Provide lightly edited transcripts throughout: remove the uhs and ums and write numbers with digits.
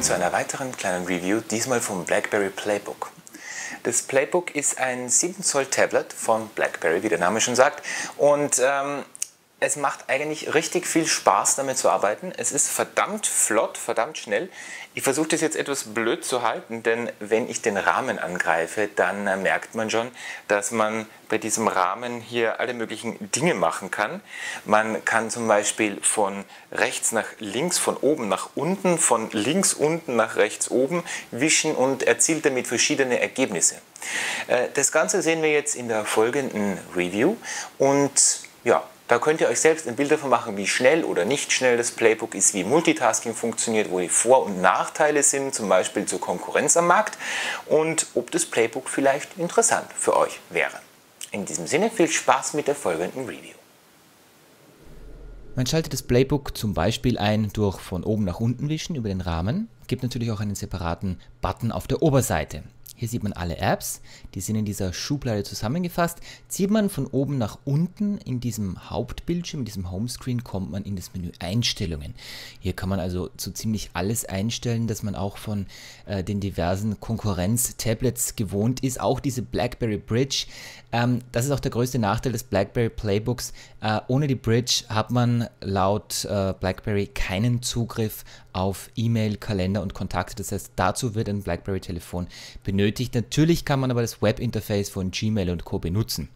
zu einer weiteren kleinen Review, diesmal vom BlackBerry Playbook. Das Playbook ist ein 7 Zoll Tablet von BlackBerry, wie der Name schon sagt, und es macht eigentlich richtig viel Spaß, damit zu arbeiten. Es ist verdammt flott, verdammt schnell. Ich versuche das jetzt etwas blöd zu halten, denn wenn ich den Rahmen angreife, dann merkt man schon, dass man bei diesem Rahmen hier alle möglichen Dinge machen kann. Man kann zum Beispiel von rechts nach links, von oben nach unten, von links unten nach rechts oben wischen und erzielt damit verschiedene Ergebnisse. Das Ganze sehen wir jetzt in der folgenden Review und ja, da könnt ihr euch selbst ein Bild davon machen, wie schnell oder nicht schnell das Playbook ist, wie Multitasking funktioniert, wo die Vor- und Nachteile sind, zum Beispiel zur Konkurrenz am Markt und ob das Playbook vielleicht interessant für euch wäre. In diesem Sinne viel Spaß mit der folgenden Review. Man schaltet das Playbook zum Beispiel ein durch von oben nach unten wischen über den Rahmen. Gibt natürlich auch einen separaten Button auf der Oberseite. Hier sieht man alle Apps, die sind in dieser Schublade zusammengefasst. Zieht man von oben nach unten in diesem Hauptbildschirm, in diesem Homescreen, kommt man in das Menü Einstellungen. Hier kann man also so ziemlich alles einstellen, das man auch von den diversen Konkurrenz-Tablets gewohnt ist. Auch diese BlackBerry Bridge. Das ist auch der größte Nachteil des BlackBerry Playbooks. Ohne die Bridge hat man laut BlackBerry keinen Zugriff auf E-Mail, Kalender und Kontakte. Das heißt, dazu wird ein BlackBerry-Telefon benötigt. Natürlich kann man aber das Webinterface von Gmail und Co. benutzen.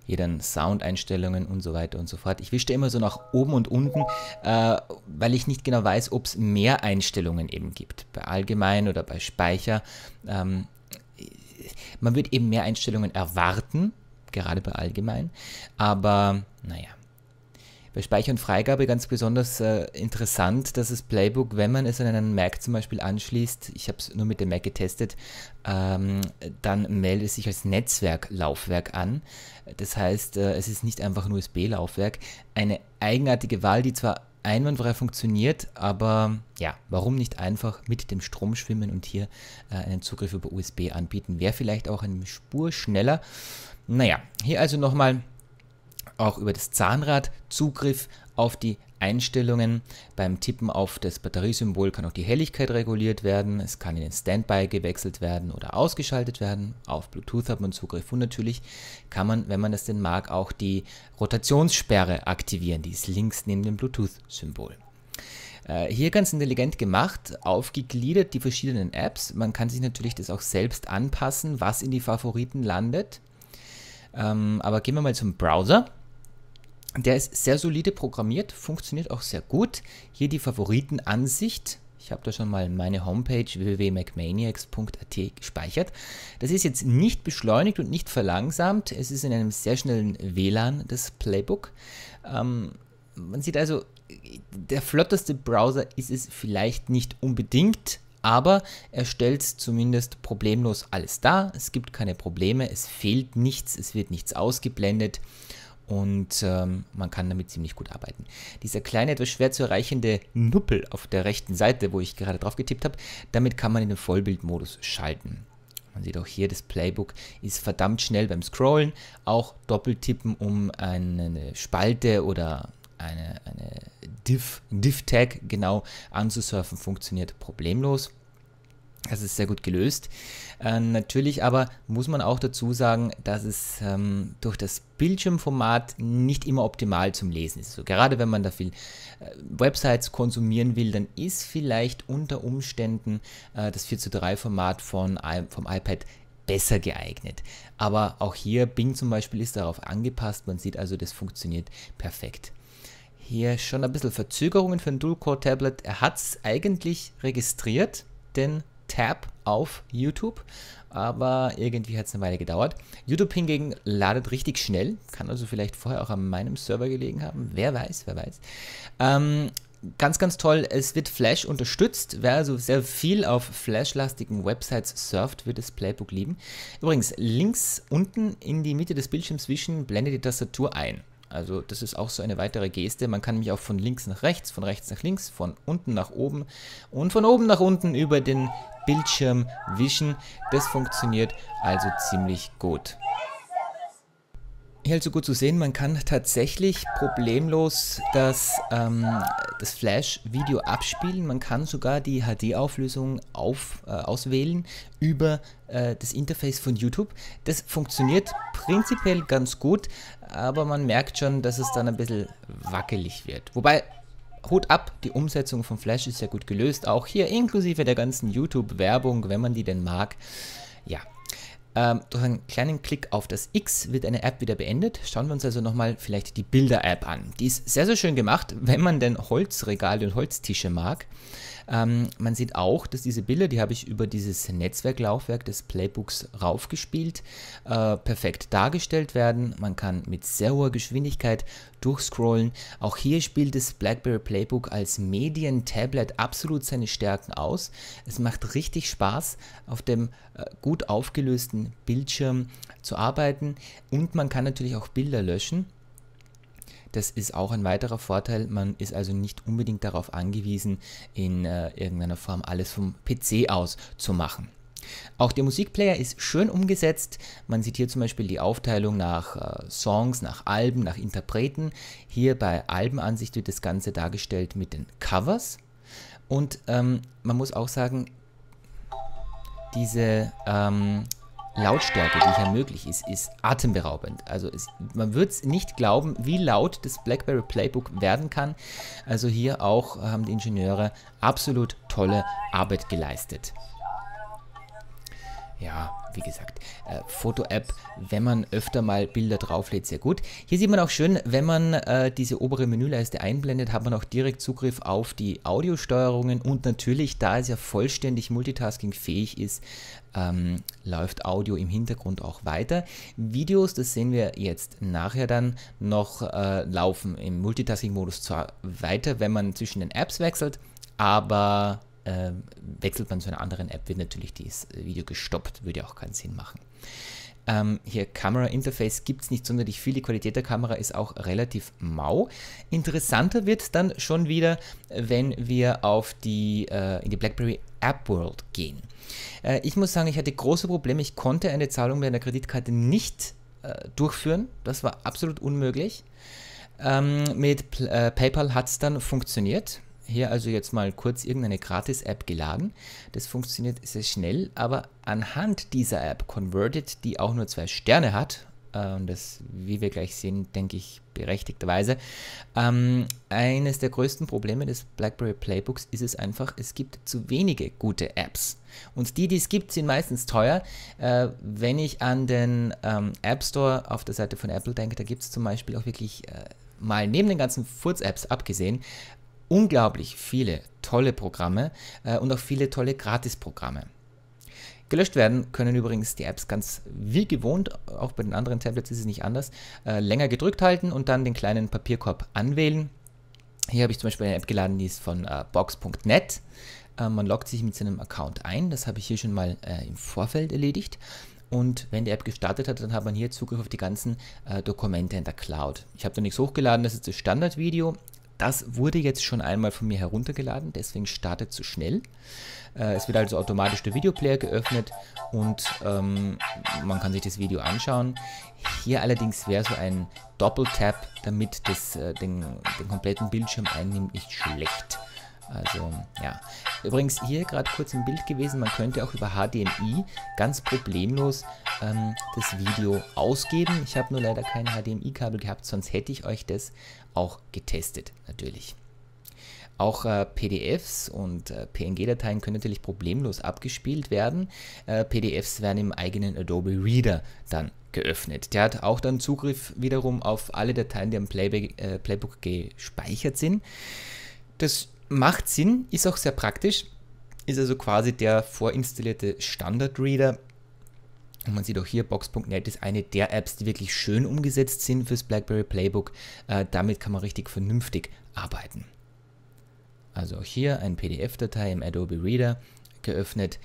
Hier dann Soundeinstellungen und so weiter und so fort. Ich wische immer so nach oben und unten, weil ich nicht genau weiß, ob es mehr Einstellungen eben gibt. Bei Allgemein oder bei Speicher. Man wird eben mehr Einstellungen erwarten, gerade bei Allgemein. Aber naja. Bei Speicher und Freigabe ganz besonders interessant, dass das Playbook, wenn man es an einen Mac zum Beispiel anschließt, ich habe es nur mit dem Mac getestet, dann meldet es sich als Netzwerklaufwerk an. Das heißt, es ist nicht einfach ein USB-Laufwerk. Eine eigenartige Wahl, die zwar einwandfrei funktioniert, aber ja, warum nicht einfach mit dem Strom schwimmen und hier einen Zugriff über USB anbieten? Wäre vielleicht auch eine Spur schneller. Naja, hier also nochmal auch über das Zahnrad Zugriff auf die Einstellungen. Beim Tippen auf das Batteriesymbol kann auch die Helligkeit reguliert werden. Es kann in den Standby gewechselt werden oder ausgeschaltet werden. Auf Bluetooth hat man Zugriff und natürlich kann man, wenn man das denn mag, auch die Rotationssperre aktivieren. Die ist links neben dem Bluetooth-Symbol. Hier ganz intelligent gemacht, aufgegliedert die verschiedenen Apps. Man kann sich natürlich das auch selbst anpassen, was in die Favoriten landet. Aber gehen wir mal zum Browser. Der ist sehr solide programmiert, funktioniert auch sehr gut. Hier die Favoritenansicht. Ich habe da schon mal meine Homepage www.macmaniacs.at gespeichert. Das ist jetzt nicht beschleunigt und nicht verlangsamt. Es ist in einem sehr schnellen WLAN, das Playbook. Man sieht also, der flotteste Browser ist es vielleicht nicht unbedingt, aber er stellt zumindest problemlos alles dar. Es gibt keine Probleme, es fehlt nichts, es wird nichts ausgeblendet. Und man kann damit ziemlich gut arbeiten. Dieser kleine, etwas schwer zu erreichende Nuppel auf der rechten Seite, wo ich gerade drauf getippt habe, damit kann man in den Vollbildmodus schalten. Man sieht auch hier, das Playbook ist verdammt schnell beim Scrollen. Auch Doppeltippen, um eine Spalte oder eine Div-Tag genau anzusurfen, funktioniert problemlos. Das ist sehr gut gelöst. Natürlich aber muss man auch dazu sagen, dass es durch das Bildschirmformat nicht immer optimal zum Lesen ist. Also gerade wenn man da viel Websites konsumieren will, dann ist vielleicht unter Umständen das 4:3 Format vom iPad besser geeignet. Aber auch hier, Bing zum Beispiel, ist darauf angepasst. Man sieht also, das funktioniert perfekt. Hier schon ein bisschen Verzögerungen für ein Dual-Core-Tablet. Er hat es eigentlich registriert, den Tab auf YouTube, aber irgendwie hat es eine Weile gedauert. YouTube hingegen ladet richtig schnell, kann also vielleicht vorher auch an meinem Server gelegen haben, wer weiß, wer weiß. Ganz, ganz toll, es wird Flash unterstützt. Wer also sehr viel auf Flash-lastigen Websites surft, wird das Playbook lieben. Übrigens, links unten in die Mitte des Bildschirms wischen, blendet die Tastatur ein. Also das ist auch so eine weitere Geste. Man kann nämlich auch von links nach rechts, von rechts nach links, von unten nach oben und von oben nach unten über den Bildschirm wischen. Das funktioniert also ziemlich gut. Hier also gut zu sehen, man kann tatsächlich problemlos das Flash-Video abspielen. Man kann sogar die HD-Auflösung auswählen über das Interface von YouTube. Das funktioniert prinzipiell ganz gut, aber man merkt schon, dass es dann ein bisschen wackelig wird. Wobei, Hut ab, die Umsetzung von Flash ist ja gut gelöst, auch hier inklusive der ganzen YouTube-Werbung, wenn man die denn mag. Ja. Durch einen kleinen Klick auf das X wird eine App wieder beendet. Schauen wir uns also nochmal vielleicht die Bilder-App an. Die ist sehr, sehr schön gemacht, wenn man denn Holzregale und Holztische mag. Man sieht auch, dass diese Bilder, die habe ich über dieses Netzwerklaufwerk des Playbooks raufgespielt, perfekt dargestellt werden. Man kann mit sehr hoher Geschwindigkeit durchscrollen. Auch hier spielt das BlackBerry Playbook als Medientablet absolut seine Stärken aus. Es macht richtig Spaß, auf dem gut aufgelösten Bildschirm zu arbeiten, und man kann natürlich auch Bilder löschen. Das ist auch ein weiterer Vorteil. Man ist also nicht unbedingt darauf angewiesen, in irgendeiner Form alles vom PC aus zu machen. Auch der Musikplayer ist schön umgesetzt. Man sieht hier zum Beispiel die Aufteilung nach Songs, nach Alben, nach Interpreten. Hier bei Albenansicht wird das Ganze dargestellt mit den Covers. Und man muss auch sagen, diese Lautstärke, die hier möglich ist, ist atemberaubend. Also man wird es nicht glauben, wie laut das BlackBerry Playbook werden kann. Also hier auch haben die Ingenieure absolut tolle Arbeit geleistet. Ja, wie gesagt, Foto-App, wenn man öfter mal Bilder drauflädt, sehr gut. Hier sieht man auch schön, wenn man diese obere Menüleiste einblendet, hat man auch direkt Zugriff auf die Audiosteuerungen, und natürlich, da es ja vollständig multitaskingfähig ist, läuft Audio im Hintergrund auch weiter. Videos, das sehen wir jetzt nachher dann noch, laufen im Multitasking-Modus zwar weiter, wenn man zwischen den Apps wechselt, aber wechselt man zu einer anderen App, wird natürlich dieses Video gestoppt, würde ja auch keinen Sinn machen. Hier Kamera-Interface gibt es nicht sonderlich viel, die Qualität der Kamera ist auch relativ mau. Interessanter wird es dann schon wieder, wenn wir auf in die BlackBerry App World gehen. Ich muss sagen, ich hatte große Probleme, ich konnte eine Zahlung mit einer Kreditkarte nicht durchführen, das war absolut unmöglich. Mit PayPal hat es dann funktioniert. Hier also jetzt mal kurz irgendeine Gratis-App geladen. Das funktioniert sehr schnell, aber anhand dieser App Converted, die auch nur 2 Sterne hat, und das, wie wir gleich sehen, denke ich berechtigterweise, eines der größten Probleme des BlackBerry Playbooks ist es einfach, es gibt zu wenige gute Apps. Und die es gibt, sind meistens teuer. Wenn ich an den App Store auf der Seite von Apple denke, da gibt es zum Beispiel auch wirklich mal neben den ganzen Furz-Apps abgesehen, unglaublich viele tolle Programme und auch viele tolle Gratis-Programme. Gelöscht werden können übrigens die Apps ganz wie gewohnt, auch bei den anderen Tablets ist es nicht anders. Länger gedrückt halten und dann den kleinen Papierkorb anwählen. Hier habe ich zum Beispiel eine App geladen, die ist von box.net. Man loggt sich mit seinem Account ein, das habe ich hier schon mal im Vorfeld erledigt. Und wenn die App gestartet hat, dann hat man hier Zugriff auf die ganzen Dokumente in der Cloud. Ich habe da nichts hochgeladen, das ist das Standardvideo. Das wurde jetzt schon einmal von mir heruntergeladen, deswegen startet zu schnell. Es wird also automatisch der Videoplayer geöffnet und man kann sich das Video anschauen. Hier allerdings wäre so ein Doppeltap, damit das den kompletten Bildschirm einnimmt, nicht schlecht. Also ja, übrigens hier gerade kurz im Bild gewesen, man könnte auch über HDMI ganz problemlos das Video ausgeben. Ich habe nur leider kein HDMI-Kabel gehabt, sonst hätte ich euch das auch getestet, natürlich. Auch PDFs und PNG-Dateien können natürlich problemlos abgespielt werden. PDFs werden im eigenen Adobe Reader dann geöffnet. Der hat auch dann Zugriff wiederum auf alle Dateien, die am Playbook gespeichert sind. Das macht Sinn, ist auch sehr praktisch, ist also quasi der vorinstallierte Standard-Reader. Und man sieht auch hier, Box.net ist eine der Apps, die wirklich schön umgesetzt sind fürs BlackBerry Playbook. Damit kann man richtig vernünftig arbeiten. Also auch hier eine PDF-Datei im Adobe Reader geöffnet.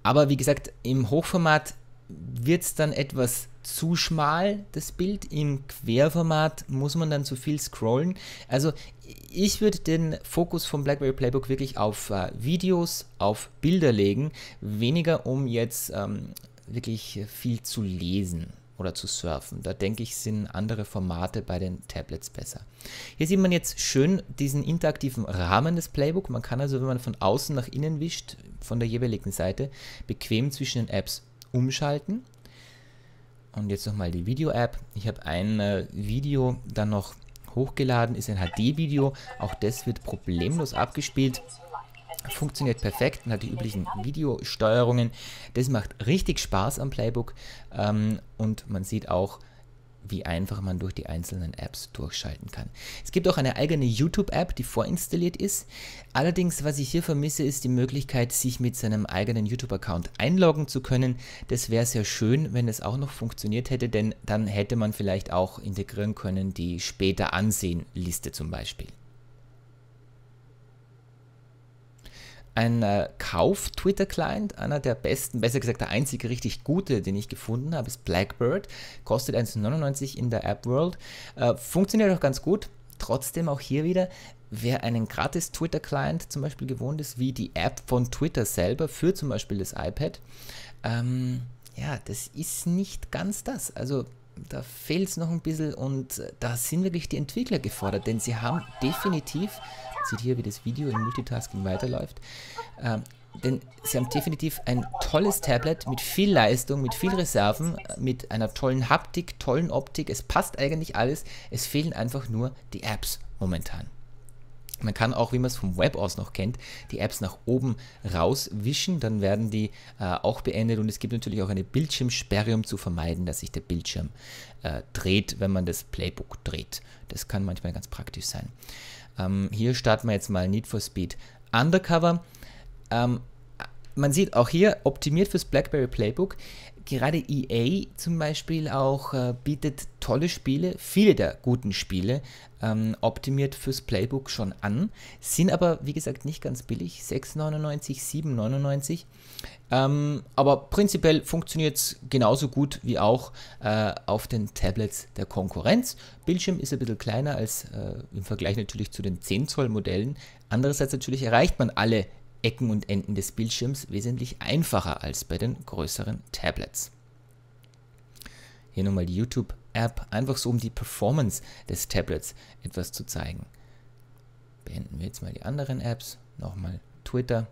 Aber wie gesagt, im Hochformat wird es dann etwas zu schmal, das Bild. Im Querformat muss man dann zu viel scrollen. Also ich würde den Fokus vom BlackBerry Playbook wirklich auf Videos, auf Bilder legen, weniger um jetzt wirklich viel zu lesen. oder zu surfen. Da denke ich, sind andere Formate bei den Tablets besser. Hier sieht man jetzt schön diesen interaktiven Rahmen des Playbook. Man kann also, wenn man von außen nach innen wischt, von der jeweiligen Seite, bequem zwischen den Apps umschalten. Und jetzt nochmal die Video-App. Ich habe ein Video dann noch hochgeladen, ist ein HD-Video. Auch das wird problemlos abgespielt. Funktioniert perfekt und hat die üblichen Videosteuerungen. Das macht richtig Spaß am Playbook und man sieht auch, wie einfach man durch die einzelnen Apps durchschalten kann. Es gibt auch eine eigene YouTube-App, die vorinstalliert ist. Allerdings, was ich hier vermisse, ist die Möglichkeit, sich mit seinem eigenen YouTube-Account einloggen zu können. Das wäre sehr schön, wenn es auch noch funktioniert hätte, denn dann hätte man vielleicht auch integrieren können die später Ansehen-Liste zum Beispiel. Ein Kauf-Twitter-Client, einer der besten, besser gesagt der einzige richtig gute, den ich gefunden habe, ist Blackbird. Kostet 1,99 € in der App World. Funktioniert auch ganz gut. Trotzdem auch hier wieder, wer einen gratis Twitter-Client zum Beispiel gewohnt ist, wie die App von Twitter selber für zum Beispiel das iPad, ja, das ist nicht ganz das. Also da fehlt es noch ein bisschen und da sind wirklich die Entwickler gefordert, denn sie haben definitiv, man sieht hier, wie das Video im Multitasking weiterläuft, denn sie haben definitiv ein tolles Tablet mit viel Leistung, mit viel Reserven, mit einer tollen Haptik, tollen Optik, es passt eigentlich alles, es fehlen einfach nur die Apps momentan. Man kann auch, wie man es vom Web aus noch kennt, die Apps nach oben rauswischen, dann werden die auch beendet und es gibt natürlich auch eine Bildschirmsperre, um zu vermeiden, dass sich der Bildschirm dreht, wenn man das Playbook dreht. Das kann manchmal ganz praktisch sein. Hier starten wir jetzt mal Need for Speed Undercover. Man sieht auch hier, optimiert fürs BlackBerry Playbook. Gerade EA zum Beispiel auch bietet tolle Spiele, viele der guten Spiele optimiert fürs Playbook schon an, sind aber wie gesagt nicht ganz billig, 6,99 €, 7,99 €, aber prinzipiell funktioniert es genauso gut wie auch auf den Tablets der Konkurrenz. Bildschirm ist ein bisschen kleiner als im Vergleich natürlich zu den 10 Zoll Modellen, andererseits natürlich erreicht man alle Ecken und Enden des Bildschirms wesentlich einfacher als bei den größeren Tablets. Hier nochmal die YouTube-App, einfach so um die Performance des Tablets etwas zu zeigen. Beenden wir jetzt mal die anderen Apps, nochmal Twitter.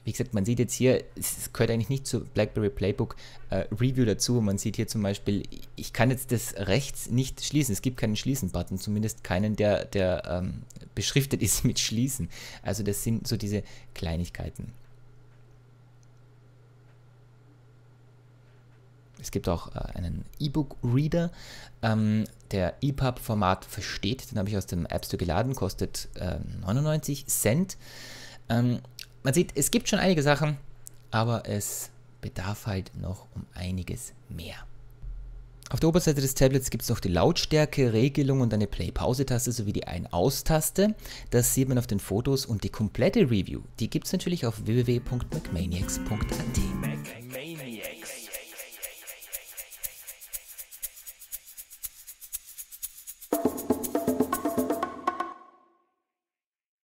Wie gesagt, man sieht jetzt hier, es gehört eigentlich nicht zur BlackBerry Playbook Review dazu. Man sieht hier zum Beispiel, ich kann jetzt das rechts nicht schließen. Es gibt keinen Schließen-Button, zumindest keinen, der beschriftet ist mit Schließen. Also das sind so diese Kleinigkeiten. Es gibt auch einen E-Book-Reader, der EPUB-Format versteht. Den habe ich aus dem App Store geladen, kostet 99 Cent. Man sieht, es gibt schon einige Sachen, aber es bedarf halt noch um einiges mehr. Auf der Oberseite des Tablets gibt es noch die Lautstärke-Regelung und eine Play-Pause-Taste sowie die Ein-Aus-Taste. Das sieht man auf den Fotos und die komplette Review, die gibt es natürlich auf www.macmaniacs.at.